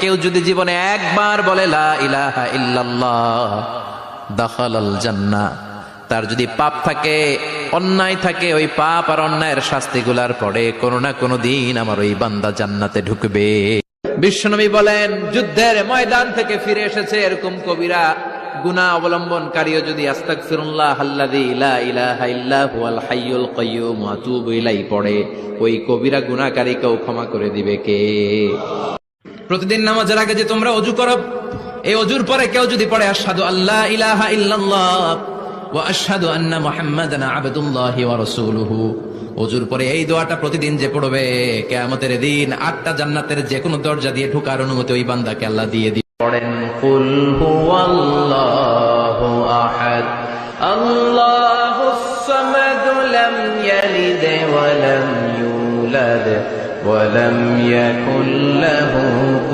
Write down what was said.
কেউ যদি জীবনে একবার বলে লা ইলাহা ইল্লাল্লাহ দাখালাল জান্নাহ, তার যদি পাপ থাকে, অন্যায় থাকে, ওই পাপ আর অন্যায়ের শাস্তিগুলার পরে কোনো না কোনো দিন আমার ওই বান্দা জান্নাতে ঢুকবে। বিশ্বনবী বলেন, যুদ্ধের ময়দান থেকে ফিরে এসেছে এরকম কবিরা গুনাহ অবলম্বনকারীও যদি আস্তাগফিরুল্লাহ আল্লাযী লা ইলাহা ইল্লা হুয়াল হাইয়ুল কাইয়্যুম ওয়া আতুবু ইলাইহি পড়ে, ওই কবিরা গুনাহকারীকেও ক্ষমা করে দিবে কে? প্রতিদিন নামাজের আগে যে তোমরা ওযু করো, এই ওযুর পরে কেউ যদি পড়ে আশহাদু আল্লা ইলাহা ইল্লাল্লাহ ওয়া আশহাদু আন্না মুহাম্মাদান আবদুল্লাহি ওয়া রাসূলুহু, ওযুর পরে এই দোয়াটা প্রতিদিন যে পড়বে, কিয়ামতের দিন 8টা জান্নাতের যে কোনো দরজা দিয়ে ঢোকার অনুমতি ওই বান্দাকে আল্লাহ দিয়ে দিবেন। পড়েন কুল হুয়াল্লাহু আহাদ আল্লাহুস সামাদ লাম ইয়ালিদ ওয়া লাম ইউলাদ ওয়া লাম ইয়াকুল লাহু